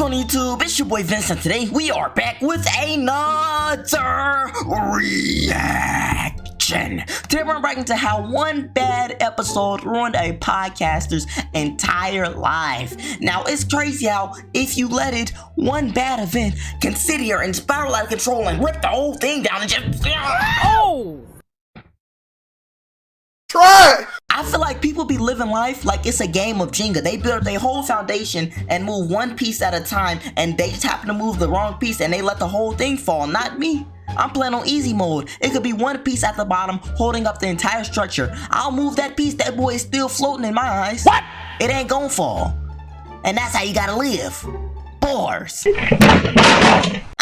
going on YouTube? It's your boy Vincent. Today we are back with another reaction. Today we're breaking into how one bad episode ruined a podcaster's entire life. Now it's crazy how if you let it, one bad event can sit here and spiral out of control and rip the whole thing down and just Try! I feel like people be living life like it's a game of Jenga. They build their whole foundation and move one piece at a time, and they just happen to move the wrong piece and they let the whole thing fall. Not me. I'm playing on easy mode. It could be one piece at the bottom holding up the entire structure. I'll move that piece, that boy is still floating in my eyes. What? It ain't gonna fall. And that's how you gotta live. Bars.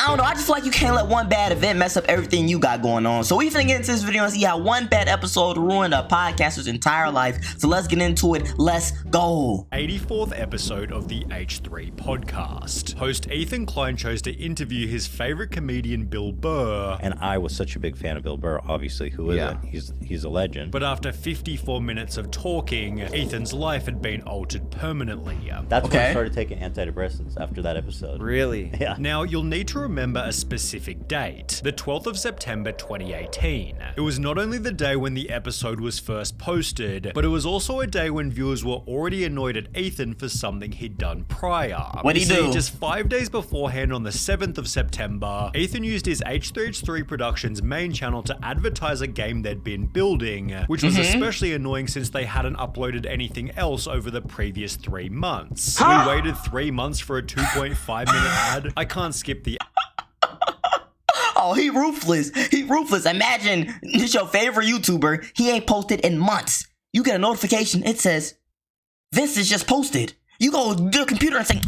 I don't know, I just feel like you can't let one bad event mess up everything you got going on. So we finna get into this video and see how one bad episode ruined a podcaster's entire life. So let's get into it. Let's go. 84th episode of the H3 podcast. Host Ethan Klein chose to interview his favorite comedian Bill Burr. And I was such a big fan of Bill Burr, obviously, who isn't? He's a legend. But after 54 minutes of talking, Ethan's life had been altered permanently. That's when I started taking antidepressants after that episode. Really? Yeah. Now, you'll need to remember a specific date, the 12th of September 2018. It was not only the day when the episode was first posted, but it was also a day when viewers were already annoyed at Ethan for something he'd done prior. What'd he do? Just 5 days beforehand, on the 7th of September, Ethan used his H3H3 Productions main channel to advertise a game they'd been building, which was especially annoying since they hadn't uploaded anything else over the previous 3 months. We waited 3 months for a 2.5 minute ad. I can't skip the Oh, he ruthless. He ruthless. Imagine this your favorite YouTuber. He ain't posted in months. You get a notification. It says, Vince is just posted. You go to your computer and say,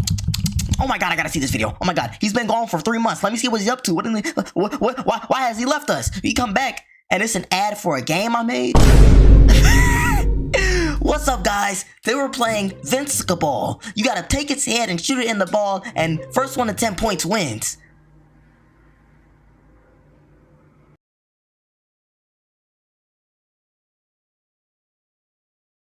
oh my God, I gotta see this video. Oh my God, he's been gone for 3 months. Let me see what he's up to. Why has he left us? You come back and it's an ad for a game I made. What's up, guys? They were playing Vinceball. You gotta take its head and shoot it in the ball, and first one to 10 points wins.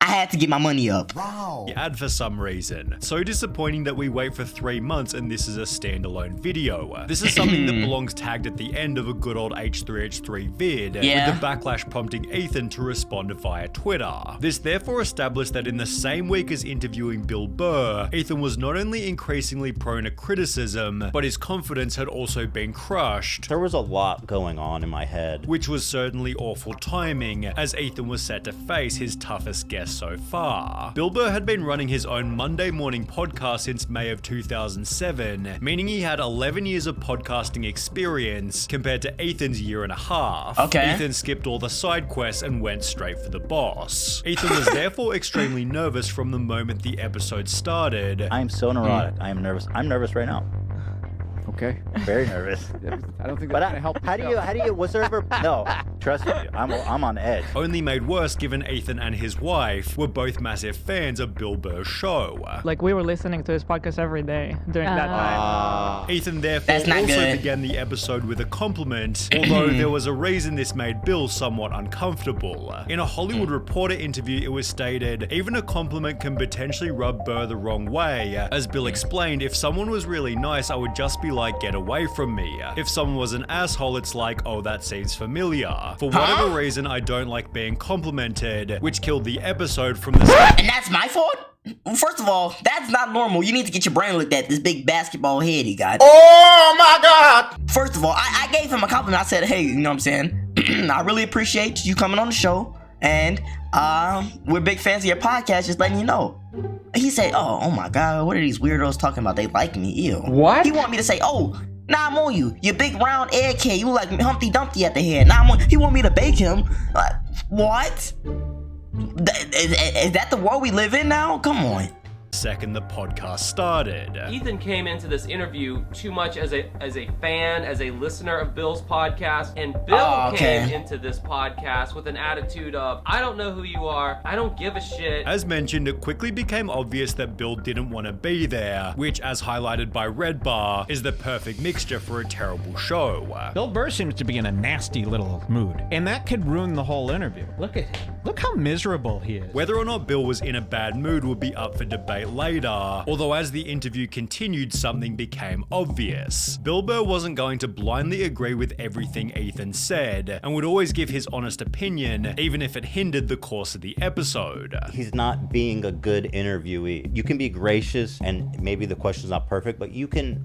I had to get my money up. Wow. Ad for some reason. So disappointing that we wait for 3 months and this is a standalone video. This is something that belongs tagged at the end of a good old H3H3 vid, with the backlash prompting Ethan to respond via Twitter. This therefore established that in the same week as interviewing Bill Burr, Ethan was not only increasingly prone to criticism, but his confidence had also been crushed. There was a lot going on in my head. Which was certainly awful timing, as Ethan was set to face his toughest guest so far. Bill Burr had been running his own Monday morning podcast since May of 2007, meaning he had 11 years of podcasting experience compared to Ethan's year and a half. Ethan skipped all the side quests and went straight for the boss. Ethan was therefore extremely nervous from the moment the episode started. I am so neurotic. I am nervous. I'm nervous right now. Okay. Very nervous. I don't think that's gonna help. How do you, was there ever, no, trust me, I'm on edge. Only made worse given Ethan and his wife were both massive fans of Bill Burr's show. Like, we were listening to his podcast every day during that time. Ethan therefore also began the episode with a compliment, although there was a reason this made Bill somewhat uncomfortable. In a Hollywood Reporter interview, it was stated, even a compliment can potentially rub Burr the wrong way. As Bill explained, if someone was really nice, I would just be like, get away from me. If someone was an asshole, it's like, oh, that seems familiar. For whatever reason, I don't like being complimented, which killed the episode from the start. And that's my fault? First of all, that's not normal. You need to get your brain looked at, this big basketball head he got. Oh my God! First of all, I gave him a compliment. I said, hey, you know what I'm saying? I really appreciate you coming on the show, and we're big fans of your podcast, just letting you know. He said, oh my God, what are these weirdos talking about? They like me, ew. What? He want me to say, oh, nah, I'm on you. You big round egghead. You look like Humpty Dumpty at the head. Nah, I'm on. He want me to bake him. What? Is that the world we live in now? Come on. Second the podcast started. Ethan came into this interview too much as a fan, as a listener of Bill's podcast, and Bill came into this podcast with an attitude of, I don't know who you are, I don't give a shit. As mentioned, it quickly became obvious that Bill didn't want to be there, which, as highlighted by Red Bar, is the perfect mixture for a terrible show. Bill Burr seems to be in a nasty little mood, and that could ruin the whole interview. Look at him. Look how miserable he is. Whether or not Bill was in a bad mood would be up for debate date later, although as the interview continued, something became obvious. Bill Burr wasn't going to blindly agree with everything Ethan said, and would always give his honest opinion, even if it hindered the course of the episode. He's not being a good interviewee. You can be gracious, and maybe the question's not perfect, but you can,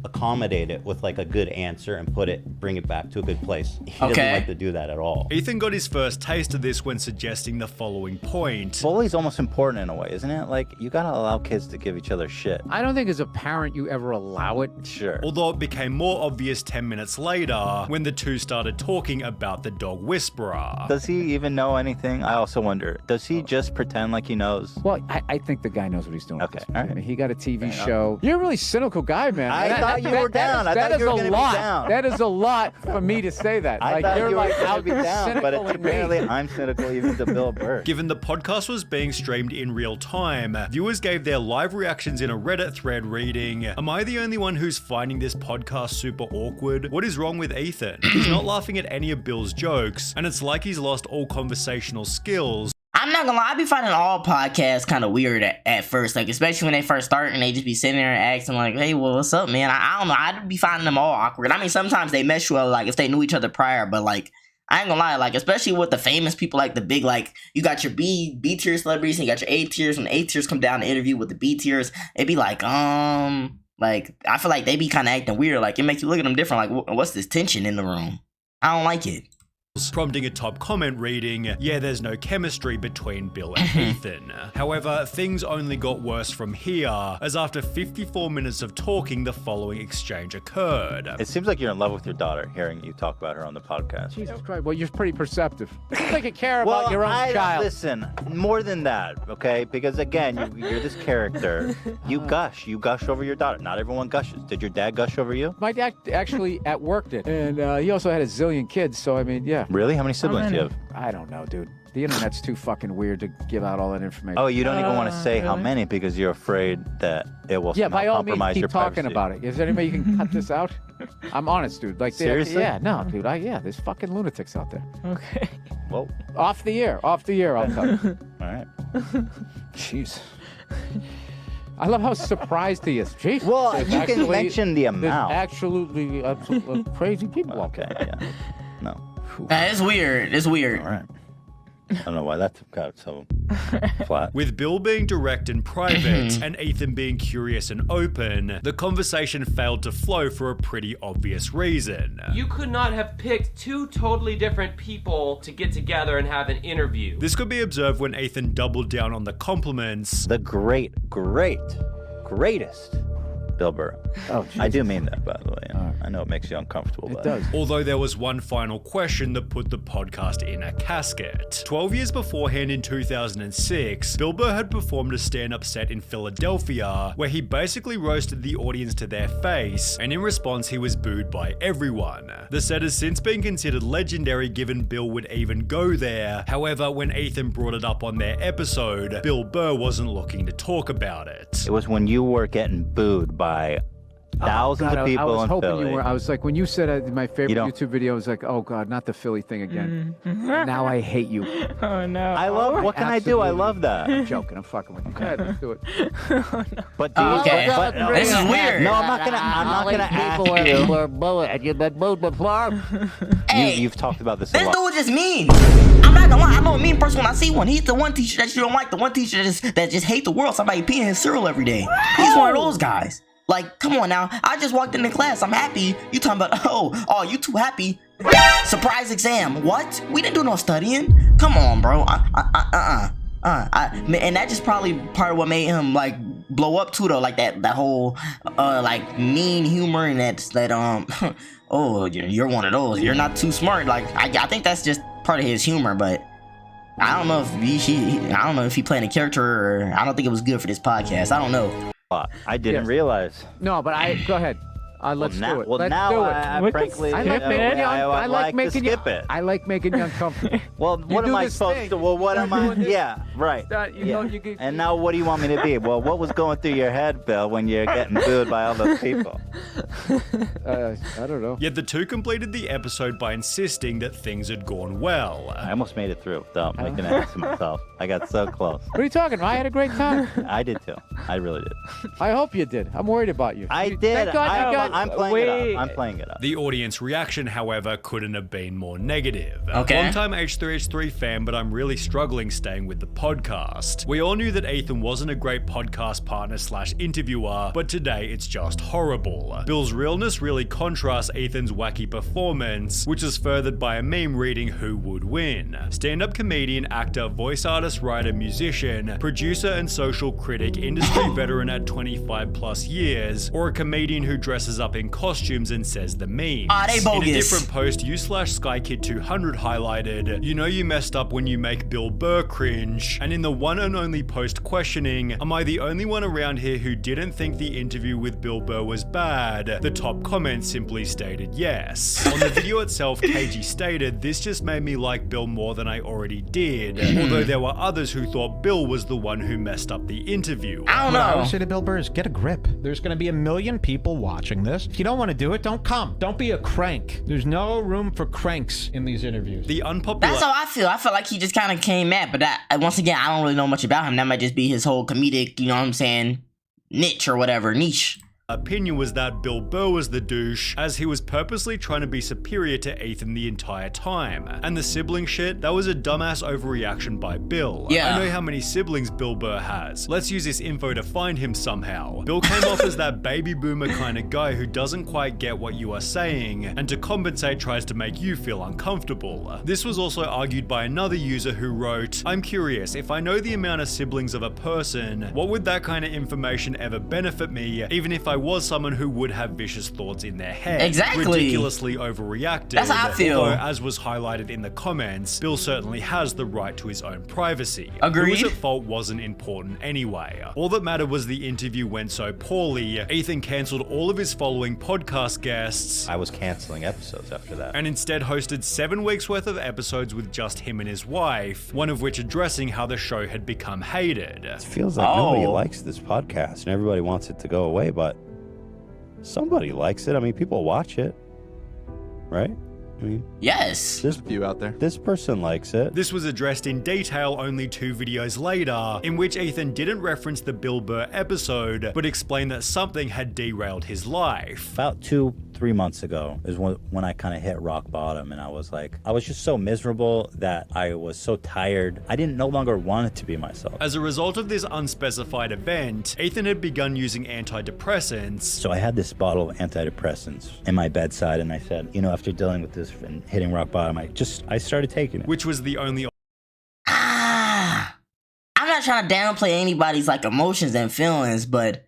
accommodate it with like a good answer and bring it back to a good place. He doesn't like to do that at all. Ethan got his first taste of this when suggesting the following point. Bullying's almost important in a way, isn't it? Like, you gotta allow kids to give each other shit. I don't think as a parent you ever allow it. Sure. Although it became more obvious 10 minutes later when the two started talking about the dog whisperer. Does he even know anything? I also wonder, does he just pretend like he knows? Well, I think the guy knows what he's doing. Okay, I mean, he got a TV show. You're a really cynical guy, man. I thought you were down. I thought you were going to be down. That is a lot for me to say that. I thought you're you were like going to be down, but cynical apparently I'm cynical even to Bill Burr. Given the podcast was being streamed in real time, viewers gave their live reactions in a Reddit thread reading, "Am I the only one who's finding this podcast super awkward? What is wrong with Ethan? He's not laughing at any of Bill's jokes, and it's like he's lost all conversational skills." I'm not gonna lie, I be finding all podcasts kind of weird at first, like especially when they first start and they just be sitting there and asking like, "Hey, well, what's up, man?" I don't know, I'd be finding them all awkward. I mean, sometimes they mesh well, like if they knew each other prior, but like I ain't gonna lie, like especially with the famous people, like the big, like you got your B tier celebrities and you got your A tiers. When the A tiers come down to interview with the B tiers, it'd be like I feel like they be kind of acting weird. Like it makes you look at them different. Like what's this tension in the room? I don't like it. Prompting a top comment reading, "Yeah, there's no chemistry between Bill and Ethan." However, things only got worse from here, as after 54 minutes of talking, the following exchange occurred. It seems like you're in love with your daughter, hearing you talk about her on the podcast. Jesus Christ, well, you're pretty perceptive. It seems like you care about your own child. Listen, more than that, okay? Because again, you're this character. You gush over your daughter. Not everyone gushes. Did your dad gush over you? My dad actually at work did. And he also had a zillion kids, so I mean, yeah. Really? How many siblings do you have? I don't know, dude. The internet's too fucking weird to give out all that information. Oh, you don't even want to say how many because you're afraid that it will by all means, compromise keep your talking privacy. about it. Is there any way you can cut this out? I'm honest, dude. Like, seriously? Yeah, no, dude. There's fucking lunatics out there. Okay. Well, Off the air, I'll tell you. all right. Jeez. I love how surprised he is. Jeez. Well, There's you can mention the amount. There's absolutely crazy people out Okay, there. yeah. No. It's weird. It's weird. All right. I don't know why that got so flat. With Bill being direct and private, and Ethan being curious and open, the conversation failed to flow for a pretty obvious reason. You could not have picked two totally different people to get together and have an interview. This could be observed when Ethan doubled down on the compliments. The greatest Bill Burr. Oh, Jesus. I do mean that, by the way. I know it makes you uncomfortable. It does. Although there was one final question that put the podcast in a casket. 12 years beforehand in 2006, Bill Burr had performed a stand-up set in Philadelphia where he basically roasted the audience to their face, and in response he was booed by everyone. The set has since been considered legendary given Bill would even go there. However, when Ethan brought it up on their episode, Bill Burr wasn't looking to talk about it. It was when you were getting booed by thousands of people I was in hoping Philly. you were. I was like, when you said my favorite You don't- YouTube video, I was like, oh God, not the Philly thing again. Now I hate you. Oh no. I love. What can I do? I love that. I'm joking. I'm fucking with you. Go ahead, let's do it. But do you? Okay. But, This is weird. No, I'm not gonna ask you. Hey, You've talked about this a this lot. dude just mean. I'm not gonna lie, I know a mean person when I see one. He's the one teacher that you don't like, the one teacher that just hate the world. Somebody peeing his cereal every day. He's one of those guys. Like, come on now. I just walked into class. I'm happy. You talking about, oh, you too happy? Surprise exam. What? We didn't do no studying. Come on, bro. And that just probably part of what made him like blow up too, though. Like that whole like mean humor and that oh, you're one of those. You're not too smart. Like I think that's just part of his humor, but I don't know if he played a character or I don't think it was good for this podcast. I don't know. I didn't realize. No, but go ahead. Let's do it. Well, Let's now do it. I frankly, I like making you. I like making you skip it. I like making you uncomfortable. Well, what am I supposed to? Well, what am I? Yeah, right. And now, what do you want me to be? Well, what was going through your head, Bill, when you're getting booed by all those people? I don't know. Yet the two completed the episode by insisting that things had gone well. I almost made it through without making an ass of myself. I got so close. What are you talking about? I had a great time. I did too. I really did. I hope you did. I'm worried about you. I did. Thank God you got... I'm playing it up. I'm playing it up. The audience reaction, however, couldn't have been more negative. Okay. Long-time H3H3 fan, but I'm really struggling staying with the podcast. We all knew that Ethan wasn't a great podcast partner / interviewer, but today it's just horrible. Bill's realness really contrasts Ethan's wacky performance, which is furthered by a meme reading who would win. Stand-up comedian, actor, voice artist, writer, musician, producer and social critic, industry veteran at 25 plus years, or a comedian who dresses up in costumes and says the memes. They bogus. In a different post, you / SkyKid200 highlighted, "You know you messed up when you make Bill Burr cringe." And in the one and only post questioning, "Am I the only one around here who didn't think the interview with Bill Burr was bad?" the top comment simply stated yes. On the video itself, KG stated, "This just made me like Bill more than I already did," although there were others who thought Bill was the one who messed up the interview. I don't What I know. would say to Bill Burr is get a grip. There's going to be 1 million people watching this. If you don't want to do it, don't come. Don't be a crank. There's no room for cranks in these interviews. The unpopular... That's how I feel. I feel like he just kind of came at, but that, once again, I don't really know much about him. That might just be his whole comedic, you know what I'm saying, niche or whatever, niche. opinion was that Bill Burr was the douche, as he was purposely trying to be superior to Ethan the entire time. And the sibling shit, that was a dumbass overreaction by Bill. Yeah. I know how many siblings Bill Burr has. Let's use this info to find him somehow. Bill came off as that baby boomer kind of guy who doesn't quite get what you are saying, and to compensate tries to make you feel uncomfortable. This was also argued by another user who wrote, "I'm curious, if I know the amount of siblings of a person, what would that kind of information ever benefit me, even if I was someone who would have vicious thoughts in their head?" Exactly. Ridiculously overreacted. That's how I feel. Although, as was highlighted in the comments, Bill certainly has the right to his own privacy. Agreed. Who was at fault wasn't important anyway. All that mattered was the interview went so poorly, Ethan cancelled all of his following podcast guests. I was canceling episodes after that. And instead hosted 7 weeks worth of episodes with just him and his wife, one of which addressing how the show had become hated. It feels like nobody likes this podcast and everybody wants it to go away, but somebody likes it. I mean, people watch it, right? I mean, yes. There's a few out there. This person likes it. This was addressed in detail only 2 videos later, in which Ethan didn't reference the Bill Burr episode, but explained that something had derailed his life. About 2-3 months ago is when I kind of hit rock bottom, and I was just so miserable that I was so tired. I didn't no longer want it to be myself. As a result of this unspecified event, Ethan had begun using antidepressants. So I had this bottle of antidepressants in my bedside, and I said, you know, after dealing with this and hitting rock bottom, I started taking it. Which was the only I'm not trying to downplay anybody's like emotions and feelings, but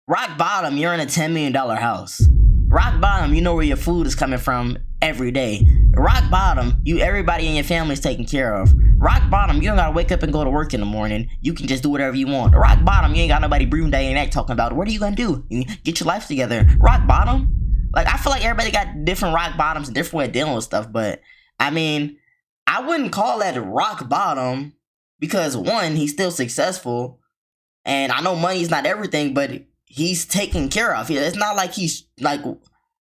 rock bottom, you're in a $10 million house. Rock bottom, you know where your food is coming from every day. Rock bottom, everybody in your family is taken care of. Rock bottom, you don't gotta wake up and go to work in the morning. You can just do whatever you want. Rock bottom, you ain't got nobody breathing day and night talking about what are you gonna do? Get your life together. Rock bottom. Like, I feel like everybody got different rock bottoms and different way of dealing with stuff, but I mean, I wouldn't call that rock bottom because, one, he's still successful, and I know money's not everything, but he's taken care of. It's not like he's like,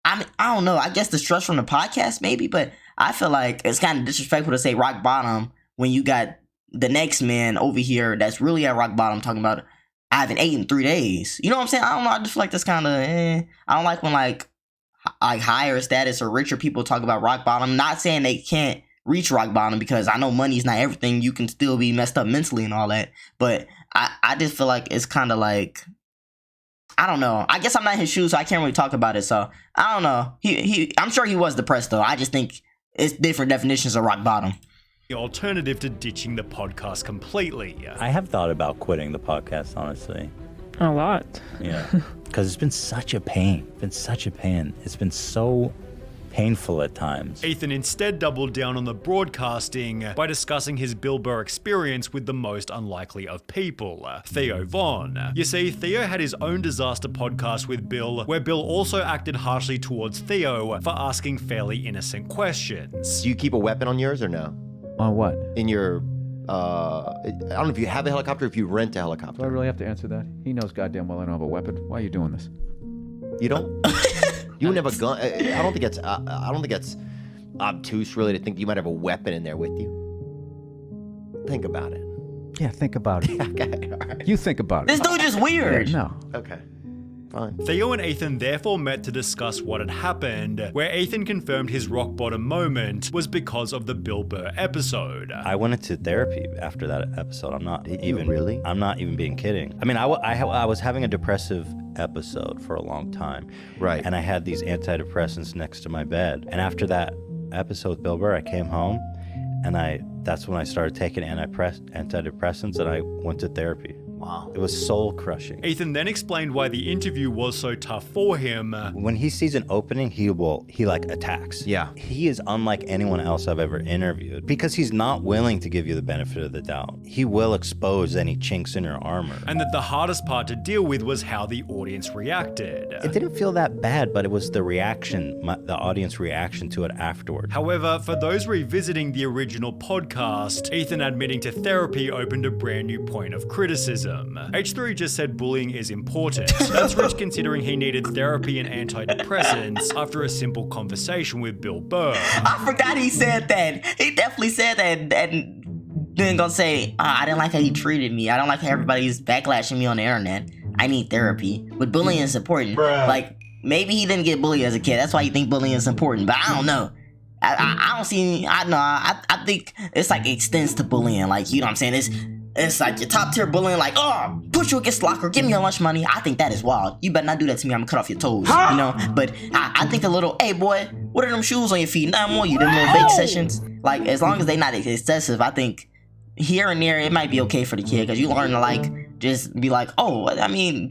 I don't know, I guess the stress from the podcast maybe, but I feel like it's kind of disrespectful to say rock bottom when you got the next man over here that's really at rock bottom talking about, I haven't eaten in 3 days. You know what I'm saying? I don't know, I just feel like that's kind of, I don't like when like higher status or richer people talk about rock bottom. Not saying they can't reach rock bottom, because I know money's not everything. You can still be messed up mentally and all that. But I just feel like it's kind of like, I don't know. I guess I'm not in his shoes, so I can't really talk about it. So I don't know. I'm sure he was depressed though. I just think it's different definitions of rock bottom. the alternative to ditching the podcast completely. I have thought about quitting the podcast, honestly. A lot. Yeah. Because it's been such a pain. It's been so painful at times. Ethan instead doubled down on the broadcasting by discussing his Bill Burr experience with the most unlikely of people, Theo Von. You see, Theo had his own disaster podcast with Bill, where Bill also acted harshly towards Theo for asking fairly innocent questions. Do you keep a weapon on yours or no? On what? In your, I don't know if you have a helicopter, if you rent a helicopter. Do I really have to answer that? He knows goddamn well I don't have a weapon. Why are you doing this? You don't? You wouldn't have a gun? I don't think it's obtuse really to think you might have a weapon in there with you. Think about it. Yeah, think about it. Okay, all right. You think about it. This dude just weird. Yeah, no. Okay. Fine. Theo and Ethan therefore met to discuss what had happened, where Ethan confirmed his rock bottom moment was because of the Bill Burr episode. I went into therapy after that episode. I'm not even being kidding. I mean, I was having a depressive episode for a long time. Right. And I had these antidepressants next to my bed. And after that episode with Bill Burr, I came home and that's when I started taking antidepressants and I went to therapy. Wow. It was soul crushing. Ethan then explained why the interview was so tough for him. When he sees an opening, he like attacks. Yeah. He is unlike anyone else I've ever interviewed because he's not willing to give you the benefit of the doubt. He will expose any chinks in your armor. And that the hardest part to deal with was how the audience reacted. It didn't feel that bad, but it was the reaction, the audience reaction to it afterward. However, for those revisiting the original podcast, Ethan admitting to therapy opened a brand new point of criticism. H3 just said bullying is important. That's rich considering he needed therapy and antidepressants after a simple conversation with Bill Burr. I forgot he said that. He definitely said that. And then gonna say, I didn't like how he treated me. I don't like how everybody's backlashing me on the internet. I need therapy. But bullying is important. Like, maybe he didn't get bullied as a kid. That's why you think bullying is important. But I don't know. I don't see. I think it's like extends to bullying. Like, you know what I'm saying? It's like your top tier bullying, like, oh, push you against locker, give me your lunch money. I think that is wild. You better not do that to me. I'm gonna cut off your toes, you know? But I think a little, hey boy, what are them shoes on your feet? Nothing more, you them little bake sessions. Like, as long as they not excessive, I think here and there it might be okay for the kid, because you learn to like just be like, oh, I mean,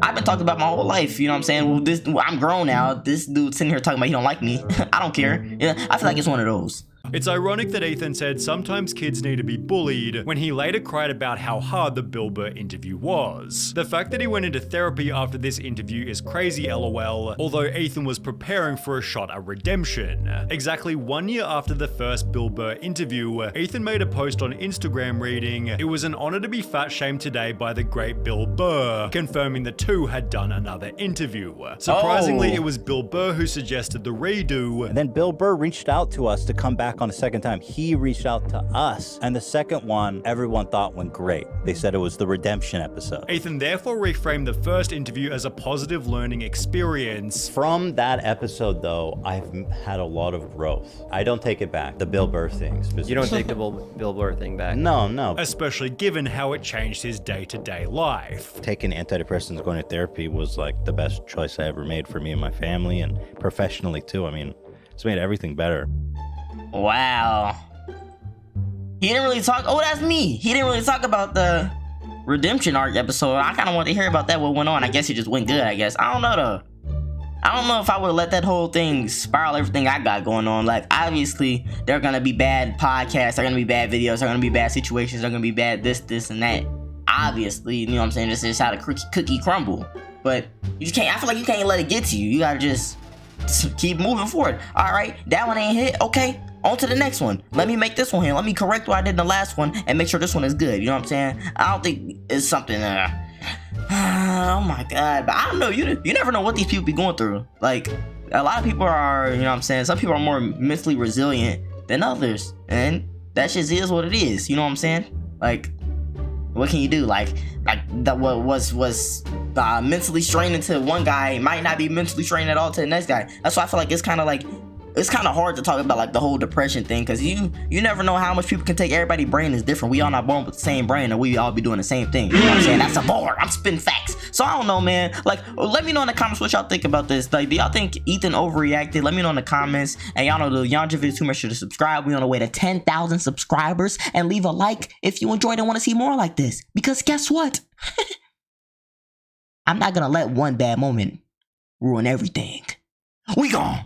I've been talking about my whole life, you know what I'm saying? Well, I'm grown now. This dude sitting here talking about he don't like me. I don't care. Yeah, I feel like it's one of those. It's ironic that Ethan said sometimes kids need to be bullied when he later cried about how hard the Bill Burr interview was. The fact that he went into therapy after this interview is crazy lol, although Ethan was preparing for a shot at redemption. Exactly 1 year after the first Bill Burr interview, Ethan made a post on Instagram reading, "It was an honor to be fat shamed today by the great Bill Burr," confirming the two had done another interview. Surprisingly, it was Bill Burr who suggested the redo. And then Bill Burr reached out to us to come back on a second time. He reached out to us. And the second one, everyone thought went great. They said it was the redemption episode. Ethan therefore reframed the first interview as a positive learning experience. From that episode, though, I've had a lot of growth. I don't take it back. The Bill Burr thing. You don't take the Bill Burr thing back? No. Especially given how it changed his day-to-day life. Taking antidepressants, going to therapy was like the best choice I ever made for me and my family, and professionally too. I mean, it's made everything better. Wow. He didn't really talk. Oh, that's me. He didn't really talk about the redemption arc episode. I kind of wanted to hear about that, what went on. I guess it just went good, I guess. I don't know, though. I don't know if I would let that whole thing spiral everything I got going on. Like, obviously, there are going to be bad podcasts. There are going to be bad videos. There are going to be bad situations. There are going to be bad this, and that. Obviously, you know what I'm saying? This is how the cookie crumble. But you just can't. I feel like you can't let it get to you. You got to just keep moving forward. All right, that one ain't hit. Okay, on to the next one. Let me make this one here. Let me correct what I did in the last one and make sure this one is good. You know what I'm saying? I don't think it's something oh my god. But I don't know. You never know what these people be going through. Like, a lot of people are, you know what I'm saying? Some people are more mentally resilient than others. And that shit is what it is. You know what I'm saying? Like, what can you do? Like that what was mentally straining to one guy might not be mentally straining at all to the next guy. That's why I feel like it's kind of hard to talk about like the whole depression thing, because you never know how much people can take. Everybody's brain is different. We all not born with the same brain, and we all be doing the same thing. You know what I'm saying? That's a bar. I'm spitting facts. So I don't know, man. Like, let me know in the comments what y'all think about this. Like, do y'all think Ethan overreacted? Let me know in the comments. And y'all know the Yanja video too much to subscribe. We on the way to 10,000 subscribers, and leave a like if you enjoyed and want to see more like this. Because guess what? I'm not gonna let one bad moment ruin everything. We gone.